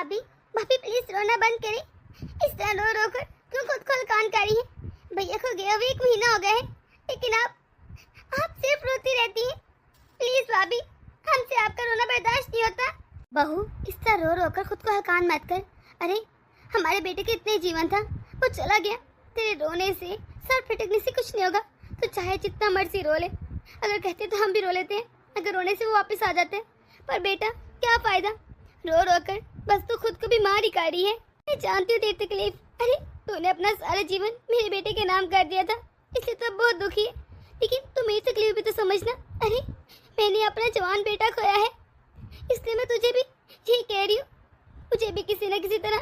भाभी भाभी प्लीज रोना बंद करें। इस तरह रो रो कर क्यों खुद को हलकान कर रही हैं? भैया को गया हुए 1 महीना हो गया है, लेकिन आप सिर्फ रोती रहती हैं। प्लीज भाभी, हमसे आपका रोना बर्दाश्त नहीं होता। बहू, इस तरह रो रो कर खुद को हलकान मत कर। अरे हमारे बेटे के इतने जीवन था, वो चला गया। तेरे रोने से, सर फटकने से कुछ नहीं होगा। तो चाहे जितना मर्जी रो ले। अगर कहते तो हम भी रो लेते हैं, अगर रोने से वो वापस आ जाते हैं। पर बेटा क्या फायदा, रो रो कर बस तू खुद को भी मार ही काढ़ी है। मैं जानती हूँ तेरी तकलीफ। अरे तूने अपना सारा जीवन मेरे बेटे के नाम कर दिया था, इसलिए तो बहुत दुखी है। लेकिन तू मेरी तकलीफ भी तो समझना। अरे मैंने अपना जवान बेटा खोया है, इसलिए मैं तुझे भी यही कह रही हूँ। मुझे भी किसी न किसी तरह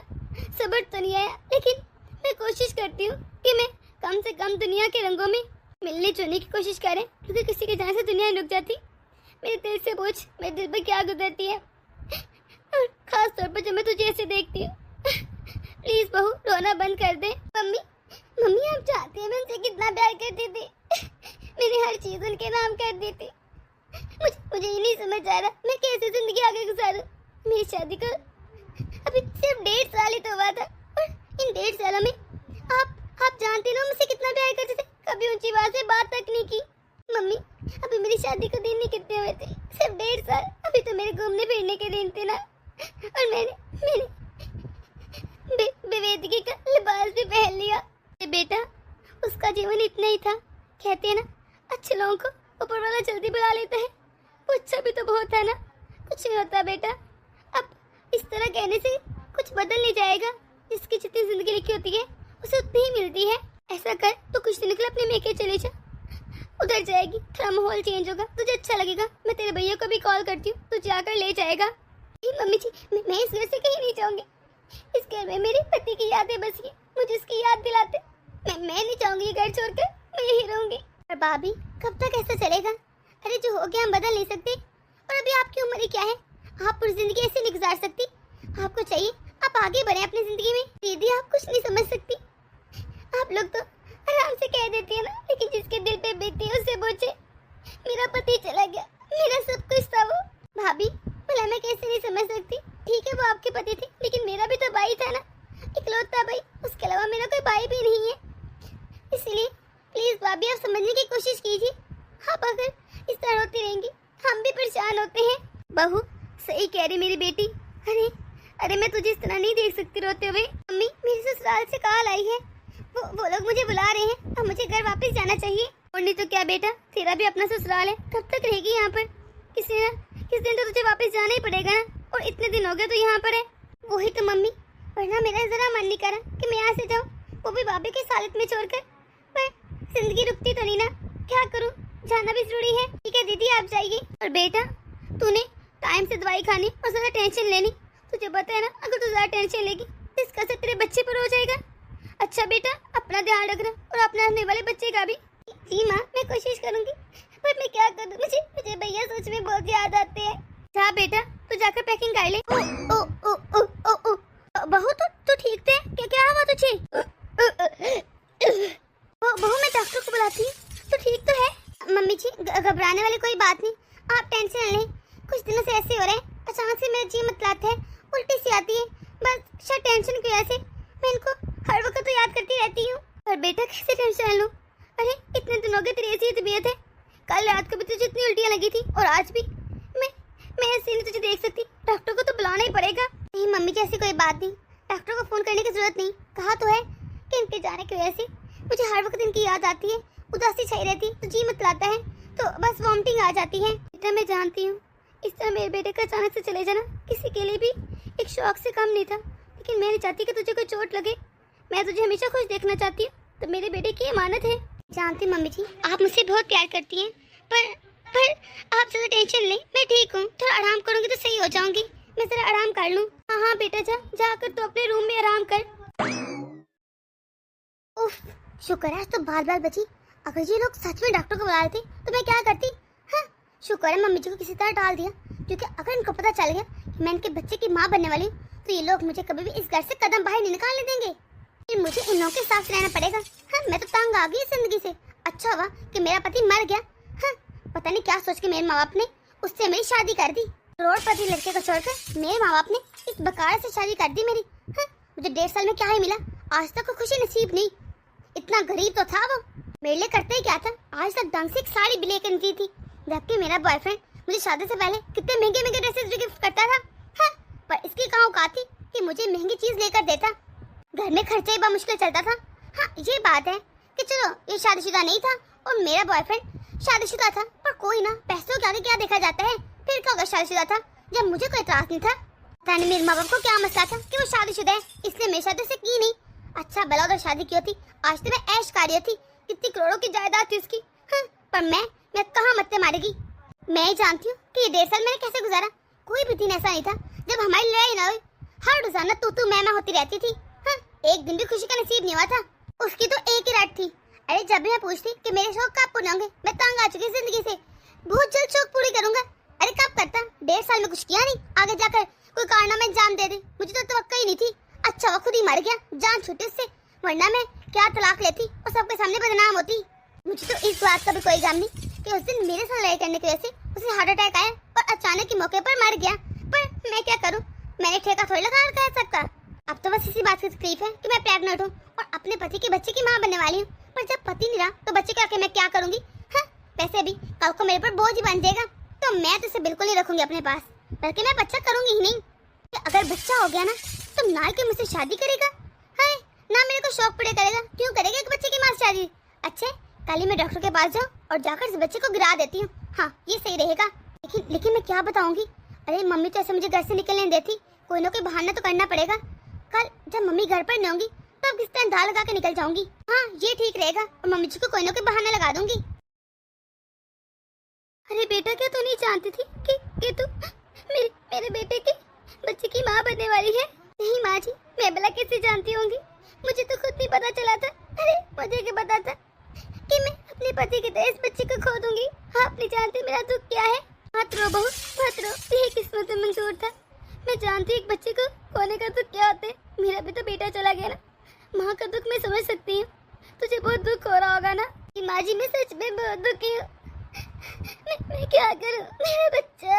सब्र तो नहीं आया, लेकिन मैं कोशिश करती हूँ कि मैं कम से कम दुनिया के रंगों में मिलने जुलने की कोशिश करें, क्योंकि किसी के जाने से दुनिया रुक जाती। मेरे दिल से पूछ, मेरे दिल पर क्या गुजरती है, और खास तौर पर जब मैं तुझे ऐसे देखती हूँ। प्लीज बहू, रोना बंद कर दे। मम्मी मम्मी, आप जानती हैं मैं उनसे कितना प्यार करती थी। मैंने हर चीज उनके नाम कर दी थी। मुझे ये नहीं समझ आ रहा मैं कैसे जिंदगी आगे गुजारूं। मेरी शादी को अभी सिर्फ 1.5 साल ही तो हुआ था, और इन 1.5 सालों में आप जानती ना मुझसे कितना प्यार करते थे। कभी ऊंची आवाज में बात तक नहीं की। मम्मी, अभी मेरी शादी को दिन नहीं कितने हुए थे, सिर्फ 1.5 साल। अभी तो मेरे घूमने फिरने के दिन थे ना, और मैंने बेवेदगी का लिबास भी पहन लिया। बेटा, उसका जीवन इतना ही था। कहते हैं ना, अच्छे लोगों को ऊपर वाला जल्दी बुला लेता है। वो अच्छा भी तो बहुत है ना। कुछ नहीं होता बेटा, अब इस तरह कहने से कुछ बदल नहीं जाएगा। जिसकी जितनी जिंदगी लिखी होती है उसे उतनी ही मिलती है। ऐसा कर, तो कुछ दिन के लिए अपने मेके चले जा, उधर जाएगी, थोड़ा माहौल चेंज होगा, तुझे अच्छा लगेगा। मैं तेरे भैया को भी कॉल करती हूँ, तुझे आकर ले जाएगा। मम्मी जी, मैं इस घर से कहीं नहीं जाऊंगी। इस घर में मेरे पति की यादें बसी हैं, मुझे उसकी याद दिलाते। मैं नहीं चाहूंगी घर छोड़कर, मैं यही रहूंगी। पर भाभी, कब तक ऐसा चलेगा? अरे जो हो गया हम बदल नहीं सकते, और अभी आपकी उम्र ही क्या है? आप पूरी जिंदगी ऐसे नहीं गुजार सकती। आपको चाहिए आप आगे बढ़े अपनी जिंदगी में। दीदी, आप कुछ नहीं समझ सकती। आप लोग तो आराम से कह देती है ना, लेकिन जिसके दिल पे बीती है उससे पूछे। मेरा पति चला गया, मेरा सब कुछ था वो। भाभी, भला मैं कैसे नहीं समझ सकती? ठीक है वो आपके पति थे, लेकिन मेरा भी तो भाई था ना, इकलौता भाई। उसके अलावा मेरा कोई भाई भी नहीं है। इसलिए प्लीज भाभी, आप समझने की कोशिश कीजिए। आप अगर इस तरह होती रहेंगी, हम भी परेशान होते हैं। बहू, सही कह रही मेरी बेटी। अरे मैं तुझे इस तरह नहीं देख सकती रोते हुए। मम्मी, मेरी ससुराल से कॉल आई है, वो लोग मुझे बुला रहे हैं, अब मुझे घर वापस जाना चाहिए। और नहीं तो क्या बेटा, तेरा भी अपना ससुराल है, कब तक रहेगी यहाँ पर? किस दिन तो तुझे वापस जाना ही पड़ेगा ना, और इतने दिन हो गए तो यहाँ पर है। वही तो मम्मी, वरना मेरा जरा मन नहीं करा कि मैं यहाँ से जाऊँ, वो भी भाभी की हालत में छोड़कर। पर जिंदगी रुकती तो नहीं ना, क्या करूँ, जाना भी जरूरी है। ठीक है दीदी, आप जाइए। और बेटा, तूने टाइम से दवाई खानी और ज्यादा टेंशन लेनी। तुझे पता है ना, अगर तू ज्यादा टेंशन लेगी तो इसका असर तेरे बच्चे पर हो जाएगा। अच्छा बेटा, अपना ध्यान रखना, और अपने आने वाले बच्चे का भी। जी माँ, मैं कोशिश करूंगी, पर मैं क्या करूँ, मुझे भैया सोच में बहुत याद आते हैं। जा बेटा, तू जाकर पैकिंग कर ले। ओ बहू, तू ठीक थे? क्या हुआ तुझे? बहू, मैं डॉक्टर को बुलाती हूँ। तू ठीक तो है? मम्मी जी, घबराने वाली कोई बात नहीं, आप टेंशन लें। कुछ दिनों से ऐसे हो रहे हैं, अचानक से मेरा जी मतलाता है, उल्टी सी आती है। बस शायद टेंशन की वजह से मैं इनको हर वक्त तो याद करती रहती हूँ। पर बेटा, कैसे टेंशन लूँ? अरे इतने दिन हो गए तेरी ऐसी तबीयत है। कल रात को भी तुझे इतनी उल्टियाँ लगी थी, और आज भी। मैं ऐसे नहीं तुझे देख सकती, डॉक्टर को तो बुलाना ही पड़ेगा। नहीं मम्मी जी, ऐसी कोई बात नहीं, डॉक्टर को फोन करने की जरूरत नहीं। कहा तो है कि इनके जाने की वजह से मुझे हर वक्त इनकी याद आती है, उदासी छाई रहती है, तो जी मतलाता है, तो बस वॉमिटिंग आ जाती है। बेटा, मैं जानती हूँ इस तरह मेरे बेटे का अचानक से चले जाना किसी के लिए भी एक शौक से कम नहीं था, लेकिन मैं नहीं चाहती कि तुझे कोई चोट लगे। मैं तुझे हमेशा खुश देखना चाहती हूँ, तो मेरे बेटे की अमानत है। जानती मम्मी जी, आप मुझसे बहुत प्यार करती हैं, पर आप ज़्यादा टेंशन लें, मैं ठीक हूँ। थोड़ा आराम करूँगी तो सही हो जाऊँगी। मैं ज़रा आराम कर लूँ। हाँ बेटा, जाकर तो अपने रूम में आराम कर। उफ, शुक्र है आज तो बाल बची। अगर ये लोग सच में डॉक्टर को बुला रहे थे तो मैं क्या करती? हाँ, शुक्र है मम्मी जी को किसी तरह टाल दिया, क्योंकि अगर इनको पता चल गया कि मैं इनके बच्चे की माँ बनने वाली हूँ, तो ये लोग मुझे कभी भी इस घर से कदम बाहर नहीं निकालने देंगे। फिर मुझे इन लोगों के साथ रहना पड़ेगा। हाँ, मैं तो तंग आ गई जिंदगी से। अच्छा हुआ कि मेरा पति मर गया। हाँ, पता नहीं क्या सोच के मेरे माँ बाप ने उससे मेरी शादी कर दी। करोड़पति लड़के को छोड़कर मेरे माँ बाप ने इस बकार से शादी कर दी मेरी। हाँ, मुझे 1.5 साल में क्या ही मिला, आज तक को खुशी नसीब नहीं। इतना गरीब तो था वो, मेरे लिए करते ही क्या था, आज तक ढंग से एक साड़ी भी लेकर नहीं थी। जबकि मेरा बॉयफ्रेंड मुझे शादी से पहले कितने महंगे महंगे ड्रेसेस गिफ्ट करता था। हाँ, पर इसकी कहाँ औकात थी कि मुझे महंगी चीज लेकर देता। घर में खर्चा ही बहुत मुश्किल चलता था। हाँ, ये बात है कि चलो ये शादीशुदा नहीं था और मेरा बॉयफ्रेंड शादीशुदा था, पर कोई ना, पैसों के आगे क्या देखा जाता है। फिर क्या होगा, शादीशुदा था जब मुझे कोई इतराज नहीं था। पता नहीं मेरे माँ बाप को क्या मसला था कि वो शादीशुदा है, इसलिए मैं शादी से की नहीं। अच्छा भला उधर शादी की होती, आज तो मैं ऐश कार्य थी, कितनी करोड़ों की जायदाद थी उसकी। हाँ, पर मैं कहाँ मत्ते मारेगी। मैं ही जानती हूँ कि ये 1.5 साल मैंने कैसे गुजारा। कोई भी दिन ऐसा नहीं था जब हमारी लड़ाई ना हुई। हर रोजाना तू मैं होती रहती थी। हाँ, एक दिन भी खुशी का नसीब नहीं हुआ था। उसकी तो एक ही रात थी। अरे जब भी मैं पूछती कि मेरे शौक कब पूरे होंगे, मैं तंग आ चुकी जिंदगी से, बहुत जल्द शौक पूरी करूंगा। अरे कब करता, 1.5 साल में कुछ किया नहीं, आगे जाकर कोई कारनामा जान दे दे, मुझे तो तवक्का ही नहीं थी। अच्छा वो खुद ही मर गया, जान छूटी उससे, वरना मैं क्या तलाक लेती और सबके सामने बदनाम होती। मुझे तो इस बात का भी कोई गम नहीं कि उस दिन मेरे साथ लड़ाई करने की वजह से उसे हार्ट अटैक आया और अचानक के मौके पर मर गया। पर मैं क्या करूं, मैंने ठेका थोड़ी लगा कर सकता। अब तो बस इसी बात की तकलीफ है कि मैं प्रेग्नेंट हूँ और अपने पति के बच्चे की माँ बनने वाली हूँ। पर जब पति नहीं रहा तो बच्चे का आके मैं क्या करूंगी। हाँ, वैसे भी कल को मेरे पर बोझ ही बन जाएगा, तो मैं तो इसे बिल्कुल नहीं रखूंगी अपने पास, बल्कि मैं बच्चा करूंगी ही नहीं। अगर बच्चा हो गया ना तो ना कि मुझसे शादी करेगा, है ना मेरे को शौक पड़े करेगा। क्यों करेगा एक बच्चे की माँ से शादी। अच्छा, कल ही मैं डॉक्टर के पास जाऊँ और जाकर इस बच्चे को गिरा देती हूँ। हाँ, ये सही रहेगा। लेकिन मैं क्या बताऊंगी। अरे मम्मी तो ऐसे मुझे घर से निकलने नहीं देती, कोई ना कोई बहाना तो करना पड़ेगा। कल जब मम्मी घर पर नहीं होंगी तब किस तरह दाल लगा के निकल जाऊंगी। हाँ, ये ठीक रहेगा, और मम्मी जी को कोई ना कोई बहाना लगा दूंगी। अरे बेटा, क्या तू नहीं जानती थी कि तू मेरे बेटे के बच्चे की माँ बनने वाली है। नहीं माँ जी, मैं भला कैसे जानती होंगी, मुझे तो खुद नहीं पता चला था। अरे मुझे क्या पता था कि मैं अपने पति की तरह इस बच्चे को खो दूंगी। आप नहीं जानते मेरा दुख क्या है। मत रो बहू, मत रो, ये किस्मत में मंजूर था। मैं जानती हूँ एक बच्चे को खोने का दुख क्या होता है। मेरा भी तो बेटा चला गया ना, माँ का दुख मैं समझ सकती हूँ। तुझे बहुत दुख हो रहा होगा ना। कि माँ जी, मैं सच में बहुत दुखी हूँ। मैं क्या करूँ, मेरा बच्चा,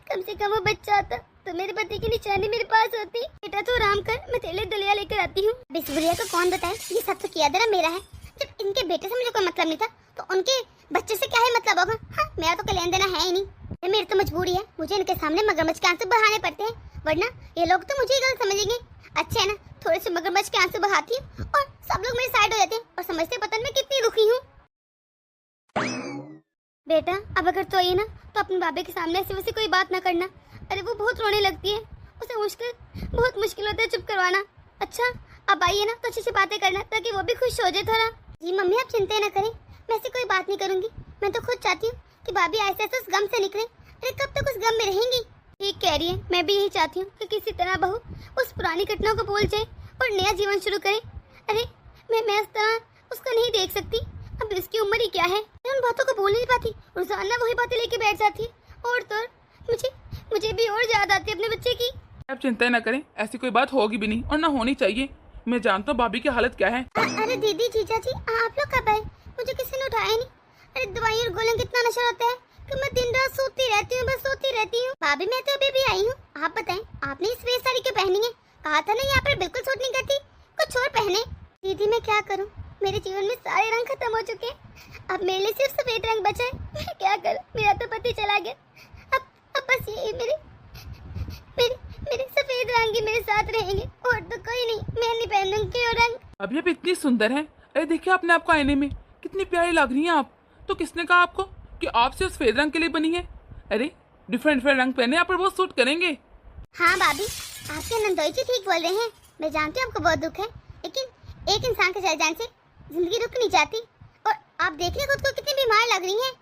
कम से कम वो बच्चा होता तो मेरे पति की निशानी मेरे पास होती। बेटा तो आराम कर, मैं तेरे लिए दलिया लेकर आती हूँ। इस बुढ़िया को कौन बताए, ये सब तो किया दरा मेरा है। जब इनके बेटे से मुझे कोई मतलब नहीं था तो उनके बच्चे से क्या ही मतलब होगा। हाँ, मेरा तो कोई लेन देना है ही नहीं। मेरी तो मजबूरी है, मुझे इनके सामने मगरमच्छ के आंसू बहाने पड़ते हैं, वरना ये लोग तो मुझे ही गलत समझेंगे। अच्छा है ना, थोड़े से मगरमच्छ के आंसू बहाती हूँ और सब लोग मेरी साइड हो जाते हैं और समझते हैं पता मैं कितनी दुखी हूँ। बेटा, अब अगर तो ये ना तो अपने बाबे के सामने ऐसे वैसे कोई बात ना करना। अरे वो बहुत रोने लगती है, उसे बहुत मुश्किल होता है चुप करवाना। अच्छा, अब आइए ना तो अच्छी सी बातें करना ताकि वो भी खुश हो जाए थोड़ा। जी मम्मी, आप चिंता ना करें, मैं ऐसी कोई बात नहीं करूंगी। मैं तो खुद चाहती हूँ कि भाभी ऐसे ऐसे उस गम से निकले। अरे कब तक उस गम में रहेंगी। ठीक कह रही है, मैं भी यही चाहती हूँ कि किसी तरह बहू उस पुरानी घटनाओं को भूल जाए और नया जीवन शुरू करे। अरे मैं उस तरह उसको नहीं देख सकती, अब इसकी उम्र ही क्या है। मैं उन बातों को भूल नहीं पाती, रोजाना वही बातें लेके बैठ जाती है। और तो मुझे भी और याद आती है अपने बच्चे की। आप चिंता न करें, ऐसी कोई बात होगी भी नहीं और ना होनी चाहिए। मैं जानता हूँ भाभी की हालत क्या है। अरे दीदी, जीजा जी, आप लोग कब आए, मुझे किसी ने उठाया नहीं। अरे दवाई और गोलियों कितना नशा होता है कि मैं दिन रात सोती रहती हूँ, बस सोती रहती हूँ। भाभी, मैं तो अभी भी आई हूँ। आप बताएं, आपने इस सफेद साड़ी क्यों पहनी है? कहा था ना यहाँ पर बिल्कुल सूट नहीं करती, कुछ और पहने। दीदी मैं क्या करूँ, मेरे जीवन में सारे रंग खत्म हो चुके हैं, अब मेरे लिए सिर्फ सफेद रंग बचा है। मैं क्या करूँ, मेरा तो पति चला गया। अब बस ये मेरे सफेद रंग ही मेरे साथ रहेंगे और तो कोई नहीं। मैं नहीं पहनूंगी और रंग। अभी आप इतनी सुंदर हैं। अरे देखिए अपने आप को आईने में, कितनी प्यारी लग रही हैं आप। तो किसने कहा आपको कि आप सिर्फ सफेद रंग के लिए बनी है? अरे डिफरेंट रंग पहने आप पर बहुत सूट करेंगे। हाँ भाभी, आपके नंदोई जी ठीक बोल रहे हैं। मैं जानती हूँ आपको बहुत दुख है, लेकिन एक इंसान के चले जाने से जिंदगी रुक नहीं जाती। और आप देखिए खुद को कितनी बीमार लग रही हैं।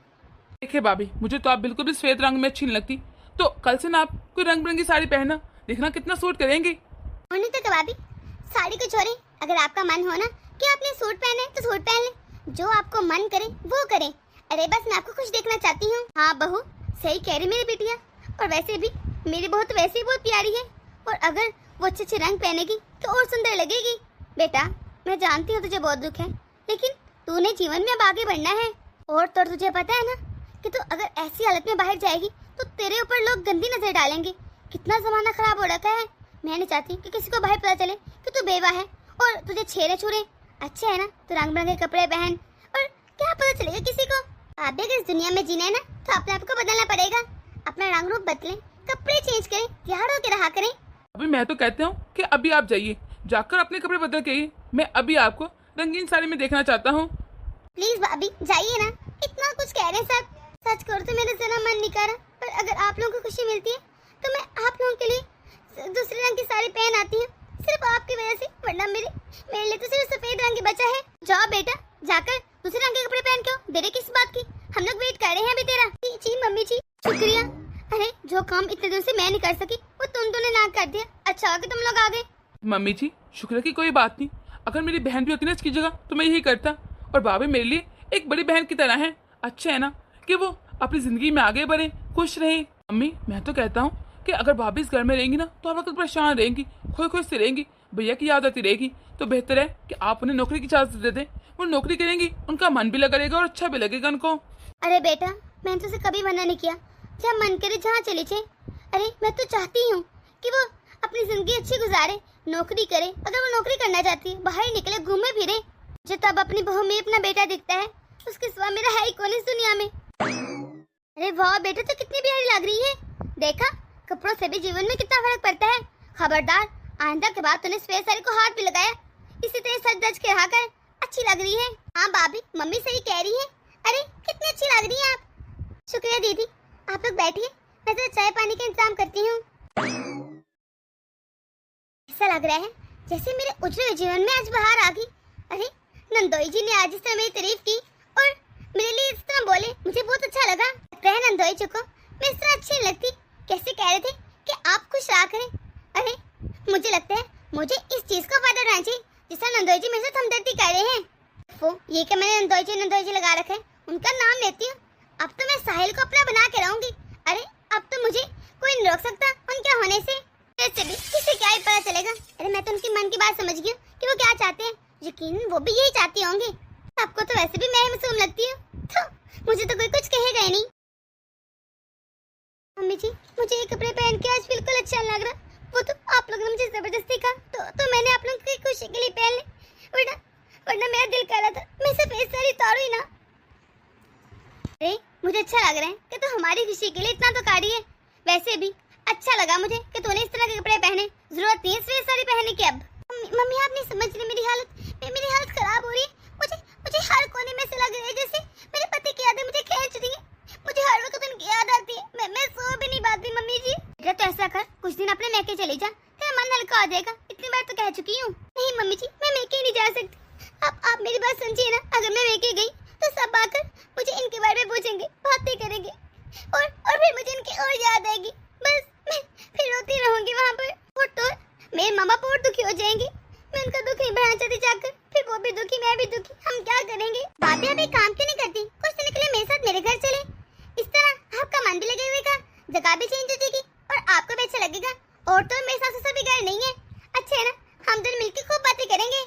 देखिए भाभी, मुझे तो आप बिल्कुल भी सफेद रंग में अच्छी नहीं लगती, तो कल से ना आप कोई रंग बिरंगी साड़ी पहनना, देखना कितना सूट करेंगी। और नहीं तो भाभी, साड़ी को छोड़े, अगर आपका मन हो ना कि आपने सूट पहने तो सूट पहन ले, जो आपको मन करे वो करें। अरे बस मैं आपको खुश देखना चाहती हूँ। हाँ बहू, सही कह रही मेरी बिटिया। और वैसे भी मेरी बहू तो वैसे ही बहुत प्यारी है, और अगर वो अच्छे अच्छे रंग पहनेगी तो और सुंदर लगेगी। बेटा, मैं जानती हूँ तुझे बहुत दुख है, लेकिन तूने जीवन में अब आगे बढ़ना है। और तो तुझे पता है ना कि तू अगर ऐसी हालत में बाहर जाएगी तो तेरे ऊपर लोग गंदी नजर डालेंगे, कितना जमाना खराब हो रखा है। मैं नहीं चाहती कि किसी को बाहर पता चले कि तू बेवा है और तुझे छेड़े छुरे। अच्छा है ना तू रंग बिरंगे कपड़े पहन, और क्या पता चलेगा किसी को। आप भी अगर इस दुनिया में जीना है ना तो अपने आप को बदलना पड़ेगा। अपना रंग रूप बदले, कपड़े चेंज करें, तैयार होकर रहा करें। अभी मैं तो कहता हूँ कि अभी आप जाइए, जाकर अपने कपड़े बदल के आइए। मैं अभी आपको रंगीन साड़ी में देखना चाहता हूँ। प्लीज भाभी जाइए ना, इतना कुछ कह रहे हैं सब। सच करो तो मेरा जरा मन नहीं कर रहा, पर अगर आप लोगों को खुशी मिलती है तो मैं आप लोगों के लिए दूसरे रंग की साड़ी पहन आती हूँ, सिर्फ आपकी वजह से। वरना मेरे लिए तो सिर्फ सफेद रंग ही बचा है। जाओ बेटा, जाकर दूसरे रंग के कपड़े पहन के आओ। देरी किस बात की, हम लोग वेट कर रहे हैं अभी तेरा। जी मम्मी जी, शुक्रिया। अरे जो काम इतने दिन से मैं नहीं कर सकी वो तुम दोनों ना कर दिया। अच्छा हो कि तुम लोग आ गए। मम्मी जी शुक्र की कोई बात नहीं, अगर मेरी बहन भी होती ना इसकी जगह तो मैं यही करता। और भाभी मेरे लिए एक बड़ी बहन की तरह है। अच्छा है ना कि वो अपनी जिंदगी में आगे बढ़े, खुश रहे। मम्मी मैं तो कहता हूँ कि अगर भाभी इस घर में रहेंगी ना तो आप वक्त परेशान रहेंगी, खोई खोई से रहेंगी, भैया की याद आती रहेगी। तो बेहतर है कि आप उन्हें नौकरी की इजाजत दे दें। वो नौकरी करेंगी, उनका मन भी लगा रहेगा और अच्छा भी लगेगा उनको। अरे बेटा मैंने तो उसे कभी मना नहीं किया, जब मन करे जहाँ चले जाए। अरे मैं तो चाहती हूँ कि वो अपनी जिंदगी अच्छी गुजारे, नौकरी करे। अगर वो नौकरी करना चाहती है, बाहर निकले, घूमे फिरे। जो तब अपनी बहू में अपना बेटा दिखता है, उसके सिवा मेरा है ही कौन इस दुनिया में। अरे वाह बेटा तो कितनी प्यारी लग रही है। देखा, कपड़ों से भी जीवन में कितना फर्क पड़ता है। खबरदार आइंदा के बाद तूने सफेद साड़ी को हाथ भी लगाया, इसी तरह सच दज के रहा कर। अच्छी लग रही है। हाँ भाभी मम्मी सही कह रही है। अरे कितनी अच्छी लग रही है आप। शुक्रिया दीदी, आप लोग बैठिए, मैं तो चाय पानी का इंतजाम करती हूँ। ऐसा लग रहा है जैसे मेरे उजड़े जीवन में आज बाहर आ गई। अरे नंदोई जी ने आज इस तरह मेरी तारीफ की और मेरे लिए इस तरह बोले, मुझे बहुत अच्छा लगा। लगता है नंदोई जी को मैं इस तरह अच्छी नहीं लगती। कैसे कह रहे थे कि आप खुश रहा करें। अरे मुझे लगता है मुझे इस चीज का फायदा उठाना चाहिए जिससे नंदोई जी मेरे साथ हमदर्दी कर रहे हैं। वो ये कि मैंने नंदोई जी लगा रखा है, उनका नाम लेती हूँ। अब तो मैं साहिल को अपना बना के रहूंगी। अरे अब तो मुझे कोई नहीं रोक सकता उनके होने से। वैसे भी किसे क्या ही पता चलेगा। अरे मैं तो उनके मन की बात समझ गई हूँ कि वो क्या चाहते हैं। यकीन वो भी यही चाहती होंगे। आपको तो वैसे भी मैं ही मासूम लगती हूँ, तो मुझे तो कोई कुछ कहेगा ही नहीं। मम्मी जी मुझे ये कपड़े पहन के आज बिल्कुल अच्छा लग रहा। वो तो आप लोगों ने मुझे जबरदस्ती कहा तो मैंने आप लोगों की खुशी के लिए पहन ली। वरना मेरा दिल कह रहा था मैं सफेद साड़ी उतारूं ही ना। अरे मुझे अच्छा लग रहा है कि तू हमारी खुशी के लिए इतना तो कारी है। वैसे भी अच्छा लगा मुझे कि तूने इस तरह के कपड़े पहने। जरूरत नहीं है सफेद साड़ी पहनने की अब। मम्मी आप नहीं समझ रही मेरी हालत खराब हो रही है। मुझे हर कोने में से लग रहा है जैसे मेरे पति की यादें मुझे खींच रही है। मुझे हर वक्त उनकी याद आती है। मैं सो भी नहीं पाती। मम्मी जी बेटा तो ऐसा कर, कुछ दिन अपने मैके चली जा, तेरा मन हल्का हो जाएगा। इतनी बार तो कह चुकी हूँ। नहीं मम्मी जी मैं मैके नहीं जा सकती। आप मेरी बात समझिए ना। अगर मैं मैके गई तो सब आकर मुझे इनके बारे में पूछेंगे, बातें करेंगे और फिर मुझे इनकी और याद आएगी। बस मैं फिर रोती रहूंगी वहाँ पर। और तो मेरे माँ बाप और दुखी हो जाएंगे। मैं उनका दुख नहीं बढ़ाना चाहती जाकर, फिर वो भी दुखी मैं भी दुखी। हम क्या करेंगे। भाभी आप एक काम क्यों नहीं करती, कुछ दिन के लिए मेरे साथ मेरे घर चले। इस तरह आपका मन भी लगे हुए का, जगह भी चेंज हो जाएगी और आपको भी अच्छा लगेगा। और तो मेरे सास ससुर भी घर नहीं है। अच्छा है ना, हम दोनों मिलकर खूब बातें करेंगे।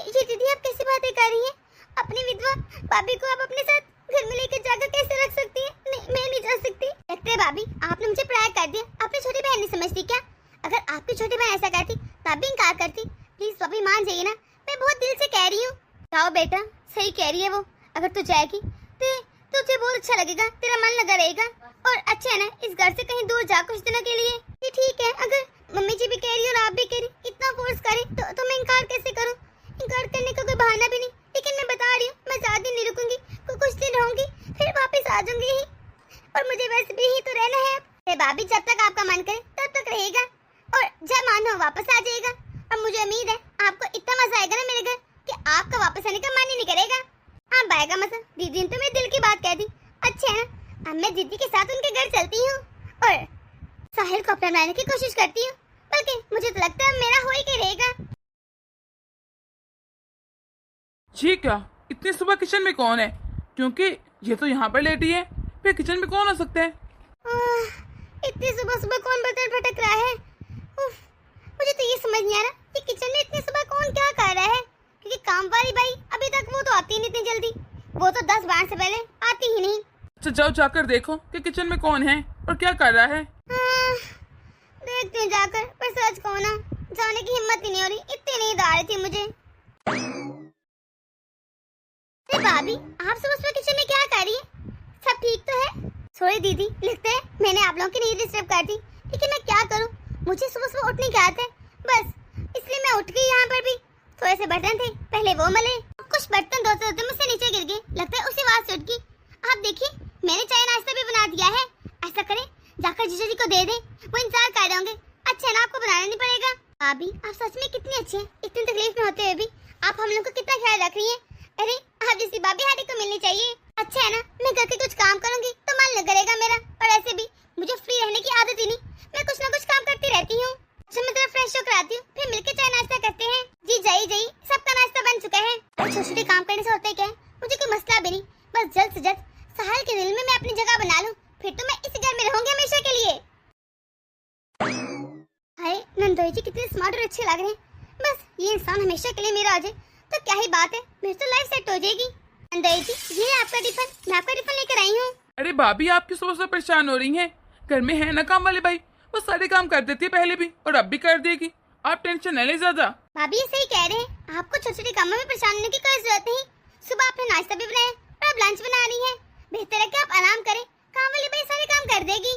ये दीदी आप कैसी बातें कर रही हैं। अपनी विधवा भाभी को आप अपने साथ घर में लेकर जाकर कैसे रख सकती हैं। नहीं मैं नहीं जा सकती। लगता है भाभी आपने मुझे पराया कर दिया। अपनी छोटी बहन नहीं समझती क्या। अगर आपकी छोटी बहन ऐसा करती तब भी इनकार करती। प्लीज भाभी मान जाइए ना, मैं बहुत दिल से कह रही हूँ। जाओ बेटा, सही कह रही है वो। अगर तू जाएगी तो तुझे बहुत अच्छा लगेगा, तेरा मन लगा रहेगा। और अच्छा है ना, इस घर से कहीं दूर जा कुछ दिनों के लिए। ये ठीक है, अगर मम्मी जी भी कह रही और आप भी कह रही, इतना फोर्स करे तो मैं इनकार कैसे करूँ। इनकार करने का कोई बहाना भी नहीं। लेकिन मैं बता रही हूँ मैं ज्यादा दिन नहीं रुकूंगी, कुछ दिन रहूंगी फिर वापस आ जाऊंगी ही। और मुझे वैसे भी ही तो रहना है। अरे भाभी जब तक आपका मन करे तब तक रहेगा, और जब मन हो वापस आ जाएगा। और मुझे उम्मीद है आपको इतना मजा आएगा ना मेरे घर कि आपका वापस आने का मन ही नहीं करेगा। आप आएगा मजा। दीदी ने तो मेरे दिल की बात कह दी। अच्छा है ना, अब मैं दीदी के साथ उनके घर चलती हूँ और साहिल को अपना बनाने की कोशिश करती हूँ। बल्कि मुझे तो लगता है मेरा हो ही के रहेगा। जी क्या इतनी सुबह किचन में कौन है, क्योंकि ये तो यहाँ पर लेटी है, फिर किचन में कौन हो सकता है। इतनी सुबह सुबह कौन बर्तन भटक रहा है। उफ, मुझे तो ये समझ नहीं आ रहा कि किचन में इतनी सुबह कौन क्या कर रहा है। क्योंकि काम वाली बाई अभी तक वो तो आती ही नहीं इतनी जल्दी। वो तो 10-12 से पहले आती ही नहीं। अच्छा जाओ जाकर देखो कि किचन में कौन है और क्या कर रहा है। ही नहीं हो रही, इतनी नींद आ रही थी मुझे। अरे भाभी, आप सुबह सुबह किचन में क्या कर रही हैं? सब ठीक तो है? सॉरी दीदी, लगता है मैंने आप लोगों की नींद डिस्टर्ब कर दी, लेकिन मैं क्या करूं, मुझे सुबह सुबह उठने की आदत है, बस इसलिए मैं उठ गई। यहाँ पर भी थोड़े से बर्तन थे, पहले वो मले, कुछ बर्तन धोते धोते मुझसे नीचे गिर गए, लगता है उसी आवाज से उठ गई। आप देखिए, मैंने चाय नाश्ता भी बना दिया है। ऐसा करें, जाकर जीजा जी को दे दें, वो इंतजार कर रहे होंगे। अच्छा ना, आपको बनाना नहीं पड़ेगा। भाभी, आप सच में कितनी अच्छी हैं, इतनी तकलीफ में होते हुए भी आप हम लोग को कितना ख्याल रख रही हैं। अरे, आप जैसी भाभी हर एक को मिलनी चाहिए। अच्छा है ना, मैं घर के कुछ काम करूंगी तो मन लग करेगा मेरा, और ऐसे भी मुझे फ्री रहने की आदत ही नहीं, मैं कुछ ना कुछ काम करती रहती हूँ। अच्छा, मैं जरा फ्रेश होकर आती हूँ, फिर मिलकर चाय नाश्ता करते हैं। जी जाइए, सबका नाश्ता बन चुका है। छोटे छोटे काम करने से होता है क्या है, मुझे कोई मसला भी नहीं, बस जल्द से जल्द साहिल के दिल में मैं अपनी जगह बना लूं, फिर तो मैं इस घर में रहूंगी हमेशा के लिए। हाय, नंदोई जी कितने स्मार्ट और अच्छे लग रहे हैं। बस ये इंसान हमेशा के लिए मेरा हो जाए तो क्या ही बात है, मेरी तो लाइफ सेट हो जाएगी। नंदोई जी, ये आपका टिफिन, मैं आपका टिफिन लेकर आई हूँ। अरे भाभी, आप किस वजह से परेशान हो रही हैं? घर में है ना काम वाले भाई, वो सारे काम कर देती है पहले भी और अब भी कर देगी, आप टेंशन न ले ज्यादा। भाभी ये सही कह रहे हैं, आपको छोटे छोटे कामों में परेशान होने की कोई जरूरत नहीं। सुबह आपने नाश्ता भी बनाया और अब लंच बना रही है, बेहतर है कि आप आराम करें, काम वाली भाई सारे काम कर देगी।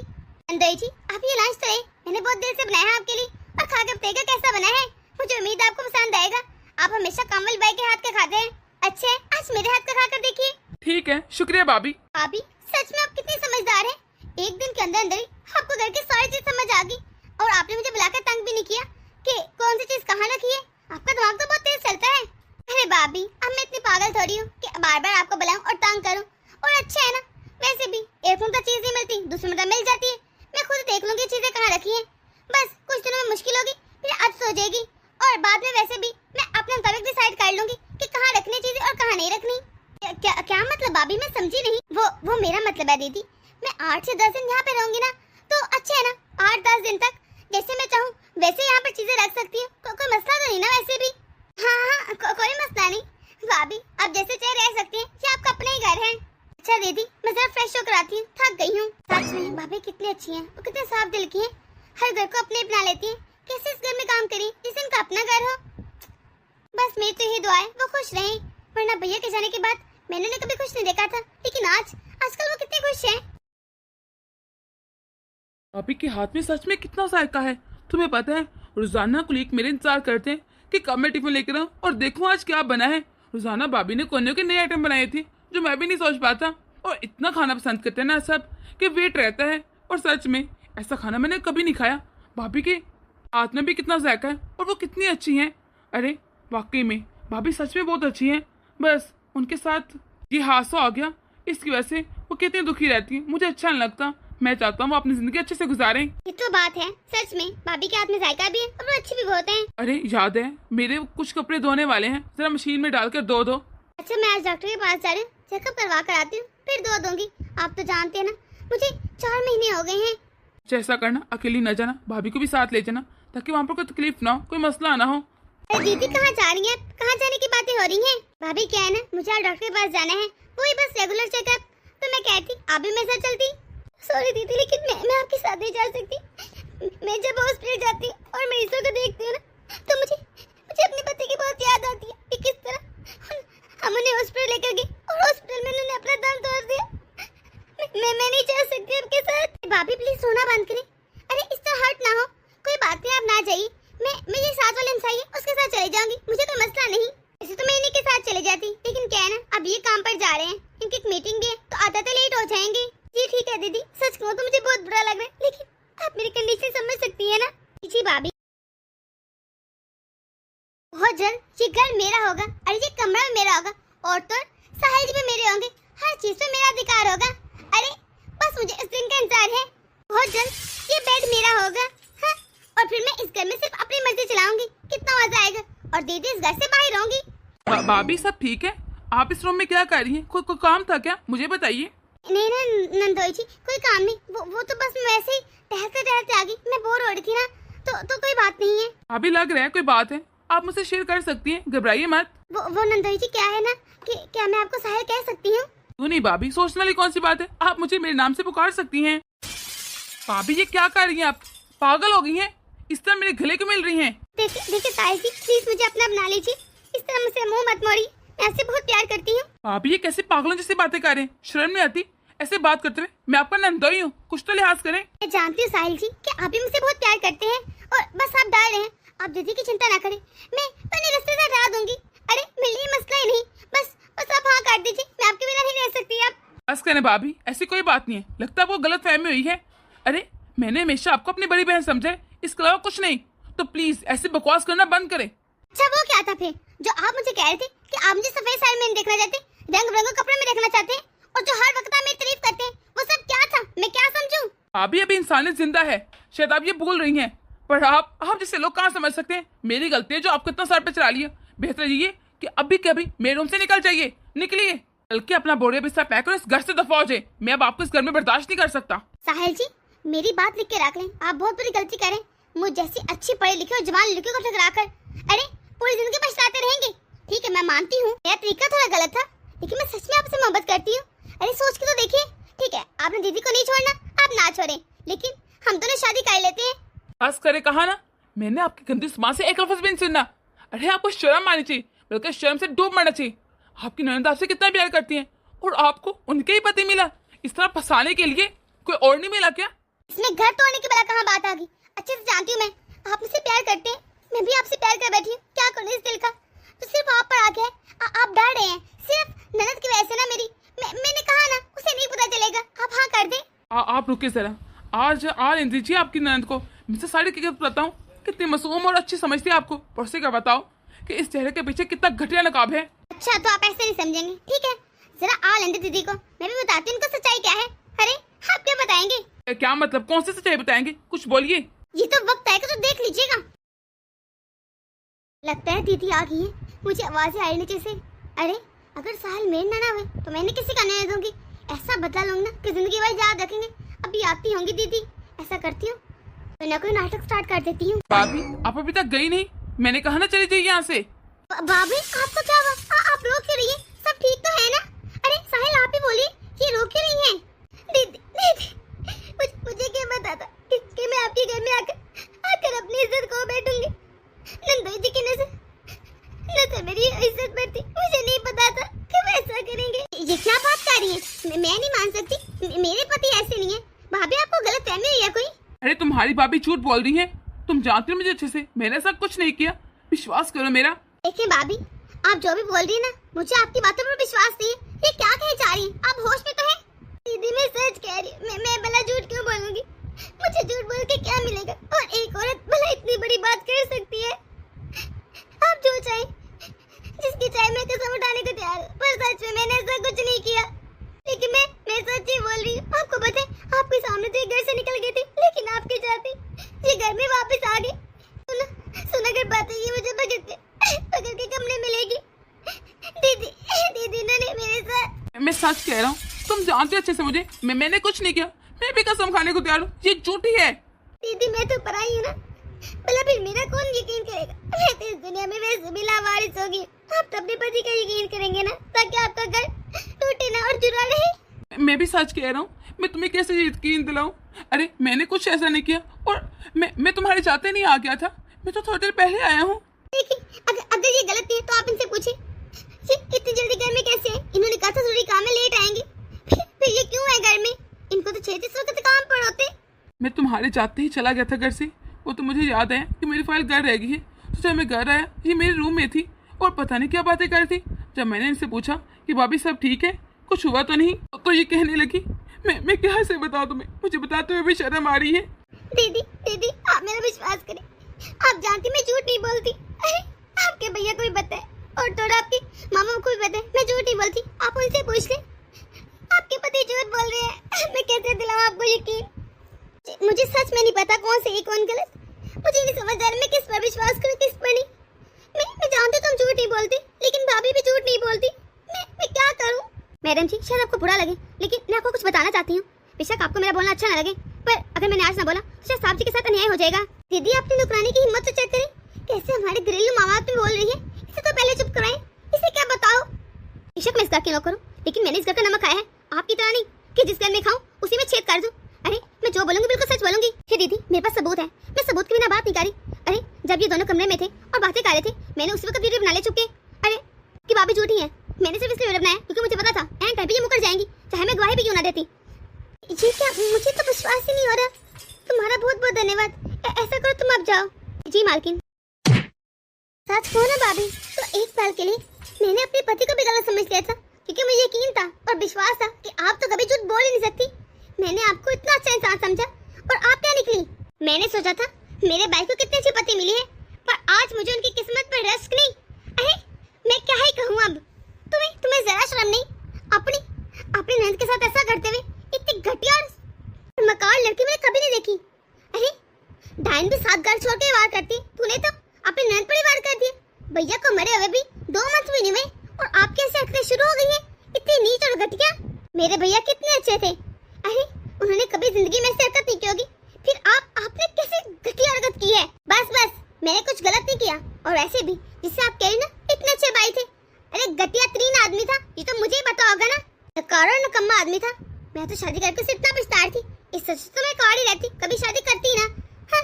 नंदोई जी, आप ये लंच तो है, मैंने बहुत देर से बनाया है आपके लिए, और खा के बताइएगा कैसा बना है, मुझे उम्मीद है आपको पसंद आएगा। आप हमेशा काम वाली बाई के हाथ का खाते हैं, अच्छा है आज मेरे हाथ का खाकर देखिए। ठीक है, शुक्रिया भाभी। भाभी, सच में आप कितनी समझदार हैं, एक दिन के अंदर अंदर ही आपको घर की सारी चीज समझ आ गई, और आपने मुझे बुलाकर तंग भी नहीं किया कि कौन सी चीज कहाँ रखी है। आपका दिमाग तो बहुत तेज चलता है। अरे भाभी, अब मैं इतनी पागल थोड़ी हूँ कि बार बार आपको बुलाऊं और तंग करूं, और अच्छा है ना, वैसे भी एक मिनट चीज नहीं मिलती, दूसरी मिनट मिल जाती है, मैं खुद देख लूंगी चीजें कहाँ रखी हैं। बस कुछ दिनों में मुश्किल होगी, फिर आदत हो जाएगी, और बाद में वैसे भी मैं अपने मुताबिक डिसाइड कर लूंगी कि कहाँ रखनी चीजें और कहाँ नहीं रखनी। क्या मतलब भाभी, मैं समझी नहीं। वो मेरा मतलब है दीदी, मैं 8 से 10 दिन यहाँ पे रहूंगी ना, तो अच्छा है ना, 8-10 दिन तक जैसे मैं चाहूँ वैसे यहाँ पर चीजें रख सकती हूँ, कोई मसला तो नहीं ना वैसे भी। हाँ, कोई मसला नहीं भाभी, आप जैसे चाहे रह सकती हैं, ये आपका अपना ही घर है। अच्छा दीदी, मैं जरा फ्रेश होकर आती हूँ, थक गई हूँ। सच में भाभी कितनी अच्छी हैं, वो कितने साफ दिल की हैं, हर घर को अपने बना लेती हैं। कैसे इस घर में काम करी जिसे इनका अपना घर हो। बस मेरी तो यही दुआ है वो खुश रहें, वरना भैया के जाने के बाद मैंने उन्हें कभी खुश नहीं देखा था, लेकिन आजकल वो कितने खुश हैं। भाभी के हाथ में सच में कितना जायका है, तुम्हें पता है? रोजाना कुलीग मेरे इंतजार करते हैं कि कब मैं टिफिन लेकर आऊं और देखूं आज क्या बना है। रोजाना भाभी ने कोने के नए आइटम बनाए थे जो मैं भी नहीं सोच पाता, और इतना खाना पसंद करते हैं ना सब कि वेट रहता है, और सच में ऐसा खाना मैंने कभी नहीं खाया। भाभी के हाथ में भी कितना जायका है, और वो कितनी अच्छी हैं। अरे वाकई में भाभी सच में बहुत अच्छी हैं, बस उनके साथ ये हादसा हो गया, इसकी वजह से वो कितनी दुखी रहती है, मुझे अच्छा नहीं लगता। मैं चाहता हूँ वो अपनी जिंदगी अच्छे से गुजारें। ये तो बात है, सच में भाभी के हाथ में जायका भी है और वो अच्छी भी बहुत है। अरे याद है, मेरे कुछ कपड़े धोने वाले हैं, जरा मशीन में डालकर धो दो। अच्छा, मैं आज डॉक्टर के पास जा रही हूँ, चेकअप करवा कर आती हूँ, फिर धो दूंगी। आप तो जानते हैं ना, मुझे 4 महीने हो गए हैं। ऐसा करना, अकेली न जाना, भाभी को भी साथ ले जाना, ताकि वहाँ पर कोई तकलीफ ना हो, कोई मसला ना हो। अरे दीदी, कहाँ जा रही हैं? कहाँ जाने की बातें हो रही हैं? भाभी क्या है ना, मुझे आज डॉक्टर के पास जाना है, वही बस रेगुलर चेकअप, तो मैं कहती आप भी मेरे साथ चलती। सॉरी दीदी, लेकिन मैं आपके साथ नहीं जा सकती। मैं जब हॉस्पिटल जाती हूँ और मरीजों को देखती हूँ ना, तो मुझे अपने पति की बहुत याद आती है कि किस तरह हम उन्हें हॉस्पिटल लेकर गए और हॉस्पिटल में उन्होंने अपना दम तोड़ दिया। मैं नहीं जा सकती आपके साथ। भाभी प्लीज रोना बंद करें। अरे इस तरह हर्ट ना हो, कोई बात नहीं, आप ना जाइए, मैं ये साथ वाले इंसान है उसके साथ चले जाऊंगी, मुझे कोई मसला नहीं। ऐसे तो मैं इन्हीं के साथ चले जाती, लेकिन क्या है ना, अब ये काम पर जा रहे हैं, इनकी एक मीटिंग भी है, तो आते लेट हो जाएंगे। जी ठीक है दीदी, सच कहूँ तो मुझे बहुत बुरा लग रहा है, लेकिन आप मेरी कंडीशन समझ सकती है ना। जी भाभी, बहुत जल्द ये घर मेरा होगा और ये कमरा भी मेरा होगा, और तो साहिल जी भी मेरे होंगे, हर चीज पे मेरा अधिकार होगा। अरे बस मुझे इस दिन का इंतजार है, बहुत जल्द ये बेड मेरा होगा। हाँ, और फिर मैं इस घर में सिर्फ अपनी मर्जी चलाऊंगी, कितना मजा आएगा, और दीदी इस घर से बाहर रहूंगी। भाभी सब ठीक है? आप इस रूम में क्या कर रही हैं? कोई काम था क्या, मुझे बताइए। नहीं ना नंदोई जी, कोई काम नहीं, वो तो बस मैं वैसे ही टहलते आ गई, मैं बोर हो रही थी ना, तो कोई बात नहीं है। अभी लग रहा है कोई बात है, आप मुझसे शेयर कर सकती हैं, घबराइए मत। वो नंदोई जी क्या है ना, कि क्या मैं आपको साहिल कह सकती हूँ? क्यों नहीं भाभी, सोचने वाली कौन सी बात है, आप मुझे मेरे नाम से पुकार सकती हैं। भाभी ये क्या कर रही हैं आप, पागल हो गई हैं? इस तरह मेरे गले क्यों मिल रही हैं? देखिए साहिल जी, प्लीज मुझे अपना बना लीजिए। इस तरह मुझसे मुंह मत मोड़िए, मैं आपसे बहुत प्यार करती हूँ। आप ये कैसे पागलों जैसी बातें कर रहे हैं? शर्म नहीं आती ऐसे बात करते हुए? मैं आपका नंदोई हूँ, कुछ तो लिहाज करें। मैं जानती हूँ साहिल जी कि आप भी मुझसे बहुत प्यार करते हैं और बस आप डर रहे हैं। आप दीदी की चिंता ना करें, मैं अपने रास्ते से हटा दूंगी। अरे मेरे लिए मसला ही नहीं, बस आप हाँ काट दीजिए, मैं आपके बिना नहीं रह सकती। आप बस करें भाभी, ऐसी कोई बात नहीं है। लगता है वो गलत फहमी हुई है। अरे मैंने हमेशा आपको अपनी बड़ी बहन समझा है, इसके अलावा कुछ नहीं। तो प्लीज ऐसे बकवास करना बंद करें। अच्छा वो क्या था फिर जो आप मुझे कह रहे थे कि आप मुझे सफेद साड़ी में नहीं देखना चाहते, रंग बिरंगे कपड़े में देखना चाहते हैं और जो हर वक्त आप मेरी तारीफ करते हैं, वो सब क्या था? मैं क्या समझूं? अभी इंसानियत जिंदा है, शायद आप ये भूल रही हैं, पर आप जैसे लोग कहाँ समझ सकते हैं? मेरी गलती है जो आपको इतना सर पे चढ़ा लिया। बेहतर ये कि अभी के अभी मेरे रूम से निकल जाइए, निकलिए। बल्कि अपना बोरिया बिस्तर पैक करो, इस घर से दफा हो जाए। मैं अब आपको इस घर में बर्दाश्त नहीं कर सकता। साहिल जी मेरी बात लिख के रख लें, आप बहुत बड़ी गलती करें। मुझ जैसी अच्छी पढ़ी लिखी और जवान लड़की को ठुकरा कर अरे पूरी जिंदगी पछताते रहेंगे। ठीक है मैं मानती हूँ मेरा तरीका थोड़ा गलत था, लेकिन मैं सच में आपसे मोहब्बत करती हूँ। अरे सोच के तो देखिए। ठीक है आपने दीदी को नहीं छोड़ना, आप ना छोड़ें, लेकिन हम दोनों शादी कर लेते हैं। बस करे कहा ना, मैंने आपकी गंदी जुबान से एक लफ्ज भी नहीं सुनना। अरे आपको शर्म आनी चाहिए, बल्कि शर्म से डूब मरना चाहिए। आपकी ननद आपसे कितना प्यार करती हैं और आपको उनके ही पति मिला। इस तरह फंसाने के लिए कोई और नहीं मिला क्या? इसमें घर तोड़ने की बड़ा कहाँ बात आ गई? अच्छे से जानती हूँ मैं, आप मुझसे प्यार करते हैं, मैं भी आपसे प्यार कर बैठी हूँ। क्या करूँ इस दिल का? तो सिर्फ आप पर आ गया है। आप डर रहे हैं सिर्फ ननद की वजह से ना मेरी। मैंने कहा ना उसे नहीं पता चलेगा, आप हाँ कर दें। आप रुके जरा, आज आ लेने दीजिए आपकी ननद को। मुझसे सारी हकीकत बताऊं, कितनी मासूम और अच्छी समझती है आपको। और से क्या बताओ कि इस चेहरे के पीछे कितना घटिया नकाब है। अच्छा तो आप ऐसे नहीं समझेंगे, ठीक है? जरा आ लेंगे दीदी को, मैं भी बताती हूँ उनको सच्चाई क्या है। अरे आप क्या बताएंगे? क्या मतलब? कौन सी सच्चाई बताएंगे? कुछ बोलिए। ये तो वक्त आएगा तो देख लीजिएगा। लगता है दीदी आ गई है, मुझे आवाज़ें आ रही नीचे से। अरे अगर साहिल मेरे ना हुए तो मैंने किसी का नहीं दूंगी। ऐसा बदला लूंगी ना कि जिंदगी भर याद रखेंगे। अभी आती होंगी दीदी, ऐसा करती हूँ तो ना कोई नाटक स्टार्ट कर देती हूँ। भाभी आप अभी तक गई नहीं? मैंने कहा ना चली जाइए यहाँ से। भाभी आपको क्या हुआ? आप रो क्यों रही है? सब ठीक तो है ना? अरे साहिल आप ही बोलिए, ये रो क्यों रही है? दीदी मुझे क्या पता था कि मैं आपके घर में आकर अपनी इज्जत खो बैठूंगी। नंदोई जी की नजर मेरी इज्जत पर थी, मुझे नहीं पता था कि वो ऐसा करेंगे। ये क्या बात कर रही है? मैं नहीं मान सकती, मेरे पति ऐसे नहीं है। भाभी आपको गलत फहमी हुई है कोई? अरे तुम्हारी भाभी झूठ बोल रही है, तुम जानती हो मुझे अच्छे से। मैंने ऐसा कुछ नहीं किया, विश्वास करो मेरा। देखिए भाभी आप जो भी बोल रही है ना, मुझे आपकी बातों पर विश्वास नहीं है। ये क्या कहे जा रही है? आप होश में तो है? दीदी मैं सच कह रही हूँ, मैं भला झूठ क्यों बोलूंगी? मुझे झूठ बोल के क्या मिलेगा? और एक औरत भला इतनी बड़ी बात कर सकती है? आप जो चाहे, जिसकी चाहे मैं कसम उठाने को तैयार हूँ, पर सच में मैंने ऐसा कुछ नहीं किया। लेकिन मैं सच ही बोल रही हूँ। आपको पता है आपके सामने तो एक घर से निकल गई थी, लेकिन आपके जाते ये घर में वापस आ गए। सुना कर बातें ये मुझे पकड़ के कमरे मिलेगी। दीदी ने मेरे साथ। मैं सच कह रहा हूँ, तुम जानते अच्छे से मुझे। मैंने कुछ नहीं किया, मैं भी कसम खाने को तैयार हूँ। ये झूठी है। दीदी मैं तो पराई हूँ ना, भला फिर मेरा कौन यकीन करेगा? मैं तो इस दुनिया में वैसे भी लावारिस होगी। आप तो अपने पति का यकीन करेंगे ना, ताकि आपका घर टूटे ना और जुड़ा रहे। मैं भी सच कह रहा हूँ, मैं तुम्हें कैसे यकीन दिलाऊं? अरे मैंने कुछ ऐसा नहीं किया और मैं तुम्हारे चाहते नहीं आ गया था। मैं तो थोड़ी देर पहले आया हूँ। देखिए अगर ये गलत है तो आप इनसे पूछे ये इतनी जल्दी घर में कैसे है? इन्होंने कहा था जरूरी काम में लेट आएंगे, फिर ये क्यों है घर में? इनको तो 6 वक्त काम पर होते। मैं तुम्हारे चाहते ही चला गया था घर से। वो तो मुझे याद है कि मेरी फाइल घर रह गई है। तो जब मैं घर आया, ये मेरे रूम में थी और पता नहीं क्या बातें कर थी। जब मैंने इनसे पूछा कि भाभी सब ठीक है, कुछ हुआ तो नहीं, तो ये कहने लगी। मैं क्या से बताऊं तुम्हें? मुझे बताते हुए भी शर्म आ रही है। दीदी आप मेरा विश्वास करें, आप जानती मैं झूठ नहीं बोलती। अरे आपके भैया को भी पता है और थोड़ा आपके मामा को भी पता है मैं झूठ नहीं बोलती। आप उनसे पूछ ले, आपके पति झूठ बोल रहे हैं। मैं कैसे दिलाऊं आपको यकीन? मुझे सच में नहीं पता कौन सही कौन गलत। मुझे नहीं समझ आ रहा मैं किस पर विश्वास करूं किस पर नहीं। मैं जानती तुम झूठ नहीं बोलती, लेकिन भाभी भी झूठ नहीं बोलती। मैं क्या करूं? मैडम जी शायद आपको बुरा लगे, लेकिन मैं आपको कुछ बताना चाहती हूँ। बेशक आपको मेरा बोलना अच्छा ना लगे, पर अगर मैंने आज ना बोला तो शायद साहब जी के साथ अन्याय हो जाएगा। दीदी अपनी नुकरानी की हिम्मत तो चेक करें, कैसे हमारे घरेलू मामलात में बोल रही है। इसे तो पहले चुप कराएं, इसे क्या बताओ? बेशक मैं इस घर की नौकर हूँ, लेकिन मैंने इस घर का नमक खाया है, आपकी तरह नहीं कि जिस घर में खाऊं उसी में छेद कर दूं। अरे मैं जो बोलूंगी बिल्कुल सच बोलूंगी। हे दीदी मेरे पास सबूत है, मैं सबूत के बिना बात नहीं करी। जब ये दोनों कमरे में थे और बातें कर रहे थे, मैंने उसी वक्त वीडियो बना ले चुके। अरे कि भाभी झूठी है, मैंने सिर्फ इसलिए वीडियो बनाया क्योंकि मुझे पता था एंड टाइम पे ये मुकर जाएंगी, चाहे मैं गवाही भी क्यों ना देती। जी क्या, मुझे तो विश्वास ही नहीं हो रहा। तुम्हारा बहुत बहुत धन्यवाद। ऐसा करो तुम अब जाओ। जी मालकिन। सच कहो ना भाभी, तो एक साल के लिए मैंने अपने पति को भी गलत समझ लिया था, क्योंकि मुझे यकीन था और विश्वास था कि आप तो कभी झूठ बोल ही नहीं सकती। मैंने आपको इतना अच्छा इंसान समझा और आप क्या निकली। मैंने सोचा था मेरे भाई को कितनी अच्छी पति मिली है, पर आज मुझे उनकी किस्मत पर रश्क नहीं। अरे मैं क्या ही कहूँ अब। तुम्हें जरा शर्म नहीं? अपनी नंद के साथ ऐसा करते हुए इतनी घटिया और मकान लड़की मैंने कभी नहीं देखी। अरे डायन भी 7 घर छोड़ के वार करती, तूने तो अपनी नंद पर ही वार कर दिया। भैया को मरे हुए भी 2 मंथ भी नहीं हुए और आपके ऐसे हरकतें शुरू हो गई है, इतनी नीच और घटिया। मेरे भैया कितने अच्छे थे। अरे उन्होंने कभी जिंदगी में ऐसी हरकत नहीं की होगी, फिर आपने कैसे घटिया हरकत की है। बस मैंने कुछ गलत नहीं किया, और वैसे भी जिससे आप कह रही ना इतने अच्छे भाई थे। अरे घटिया 3 आदमी था, ये तो मुझे ही पता होगा ना। नकारा और नकम्मा आदमी था। मैं तो शादी करके उसे इतना पछता थी, इस सच तो मैं कुंवारी रहती, कभी शादी करती ना। हाँ,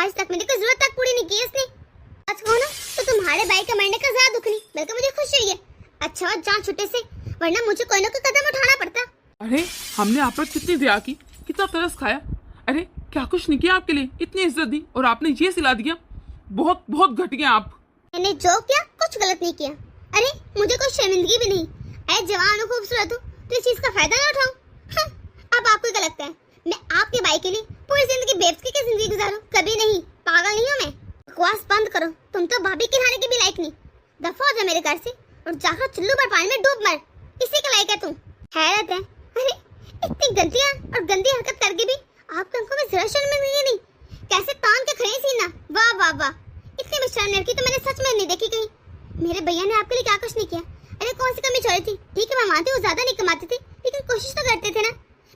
आज तक मेरी कोई जरूरत तक पूरी नहीं की इसने। आज हो ना तो तुम्हारे भाई का मरने का ज्यादा दुख नहीं, बल्कि मुझे खुशी हुई है। अच्छा जान छुट्टे से, वरना मुझे कोई ना कोई कदम उठाना पड़ता। अरे हमने आप पर कितनी दया की, कितना तरस खाया। अरे क्या कुछ नहीं किया आपके लिए, इतनी इज्जत दी और आपने ये सिला दिया। बहुत बहुत घटिया आप। मैंने जो किया कुछ गलत नहीं किया। अरे मुझे कोई शर्मिंदगी भी नहीं। ऐ जवान और खूबसूरत हूँ तो इस चीज का फायदा ना उठाऊं। हाँ, अब आपको क्या लगता है मैं आपके भाई के लिए पूरी जिंदगी बेवकूफी की जिंदगी गुजारूं? कभी नहीं, पागल नहीं हूँ मैं। बकवास बंद करो, तुम तो भाभी के खाने के भी लायक नहीं। दफा हो जा मेरे घर से और जाकर चुल्लू पर पानी में डूब मर, इसी के लायक है तुम। हैरत है, अरे इतनी गलतियां और गंदी हरकत करके भी आपकी आंखों में जरा शर्म नहीं। कैसे तान के खड़े सीना, वाह वाह वाह। इतनी बेशर्म लड़की तो मैंने सच में नहीं देखी कहीं। मेरे भैया ने आपके लिए क्या कुछ नहीं किया। अरे कौन सी कमी छोड़ी थी? ठीक है मैं मानती हूँ ज्यादा नहीं कमाते थे, लेकिन कोशिश तो करते थे ना।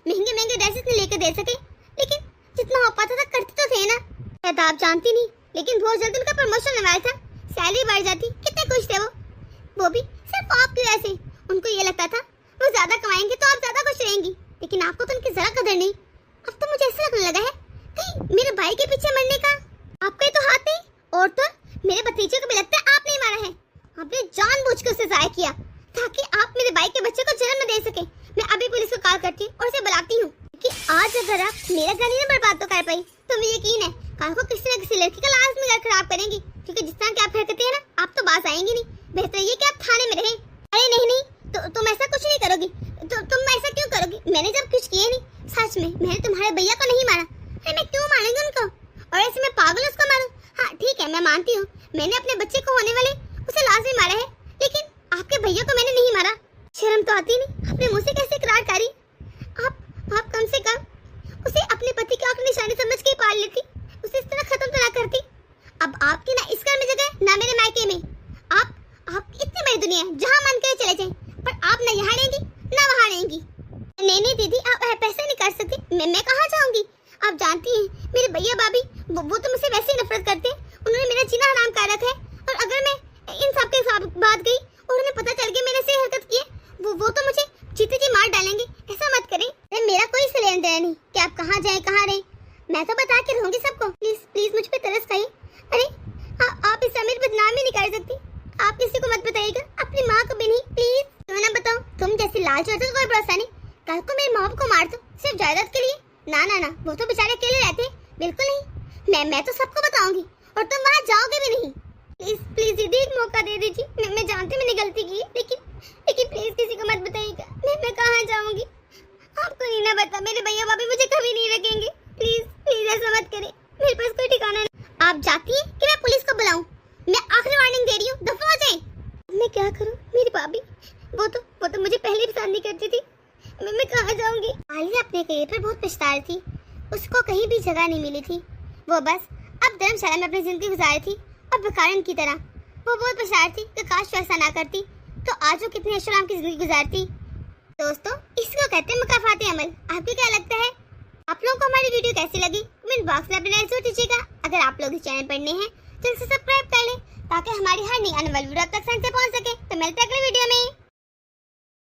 महंगे ड्रेसेस नहीं लेकर दे सके, लेकिन जितना हो पाता था करते तो थे ना। शायद आप जानती नहीं, लेकिन बहुत जल्दी उनका प्रमोशन हुआ था, सैलरी बढ़ जाती। कितने खुश थे वो भी सिर्फ आपकी वजह से। उनको ये लगता था वो ज्यादा कमाएंगे तो आप ज्यादा खुश रहेंगी, लेकिन आपको तो उनकी जरा कदर नहीं। अब तो मुझे ऐसा लगने लगा है कहीं मेरे भाई के पीछे मरने का आपका ही तो हाथ नहीं। और तो मेरे भतीजे को भी लगता है आपने ही मारा है। आपने जानबूझ कर उसे जाया किया ताकि आप मेरे भाई के बच्चे को जन्म दे सके। मैं अभी पुलिस को कॉल करती हूँ और उसे बुलाती हूँ कि आज अगर आप मेरा घर नहीं बर्बाद तो कर पाई तो मुझे यकीन है कल को किसी न किसी लड़की का लाजमी घर खराब करेंगी, क्योंकि जिस तरह की आप हरकतें हैं ना आप तो बात आएंगी नहीं। बेहतर ये कि आप थाने में रहें। अरे नहीं तो तुम ऐसा कुछ नहीं करोगी। तो तुम ऐसा क्यों करोगी? मैंने जब कुछ किया नहीं, सच में मैंने तुम्हारे भैया को नहीं मारा। अरे मैं क्यों मारूंगी उनको? और ऐसे मैं पागल उसको मारूं? हाँ ठीक है मैं मानती हूँ मैंने अपने बच्चे को होने वाले उसे लाजमी मारा है, लेकिन आपके भैया को मैंने नहीं मारा। शर्म तो आती नहीं, अपने मुंह से कैसे इकरार करी? आप कम से कम उसे अपने पति की आंख निशानी समझ के पाल लेती, उसे इस तरह खत्म तो ना करती। अब आपकी ना इस घर में जगह ना मेरे मायके में। आप इतनी बड़ी दुनिया है जहाँ मन करे चले जाएं, पर आप न यहाँ रहेंगी न वहाँ रहेंगी। नहीं दीदी आप ऐसा नहीं कर सकती। मैं कहाँ जाऊंगी? आप जानती हैं मेरे भैया भाभी वो तो मुझसे वैसे ही नफरत करते हैं। उन्होंने मेरा जीना हराम कर रखा है, और अगर मैं इन सब के साथ बात गई और उन्हें पता चल गया मैंने से हरकत की है, वो तो मुझे जीते जी मार डालेंगे। ऐसा मत करें। अरे मेरा कोई से लेन देन नहीं कि आप कहाँ जाए कहाँ रहे। मैं तो बता के रहूंगी सबको। प्लीज मुझ पे तरस खाइए। अरे आप इस समय बदनाम ही नहीं कर सकती। आप किसी को मत बताइएगा, अपनी माँ को भी नहीं प्लीज। क्यों ना बताओ, तुम जैसी लाल चोर तो कोई भरोसा नहीं। कल को मेरी माँ को मार दो सिर्फ जायदाद के लिए। ना वो तो बेचारे अकेले रहते हैं। बिल्कुल नहीं, मैं तो सबको बताऊंगी और तुम वहाँ जाओगे भी नहीं। प्लीज दीदी एक मौका दे दीजिए। मैं जानती मैंने गलती की, लेकिन प्लीज किसी को मत बताइएगा। मैं कहाँ जाऊंगी? आपको नहीं ना बता, मेरे भैया भाभी मुझे कभी नहीं रखेंगे। प्लीज ऐसा मत करें, मेरे पास कोई ठिकाना नहीं। आप जाती हैं कि मैं पुलिस को बुलाऊं? मैं आखिरी वार्निंग दे रही हूँ, दफा हो जाए। मैं क्या करूँ? मेरी भाभी वो तो मुझे पहले भी पसंद नहीं करती थी। मैं कहाँ जाऊंगी? आलिया अपने करियर पर बहुत पछता रही थी। उसको कहीं भी जगह नहीं मिली थी। वो बस अब धर्मशाला में अपनी जिंदगी गुजारी थी और भिखारिन की तरह। वो बहुत पछता रही थी कि काश वैसा ना करती तो आज वो कितनी ऐशोआराम की जिंदगी गुजारती। दोस्तों इसको कहते हैं मुकाफाती अमल। आपको क्या लगता है? आप लोगों को हमारी वीडियो कैसी लगी कमेंट बॉक्स में अपने राय जरूर दीजिएगा। अगर आप लोग इस चैनल पर नए हैं चैनल से सब्सक्राइब कर लें ताकि हमारी हर नई आने वाली वीडियो आप तक आसानी से पहुंच सके। तो मिलते हैं अगले वीडियो में।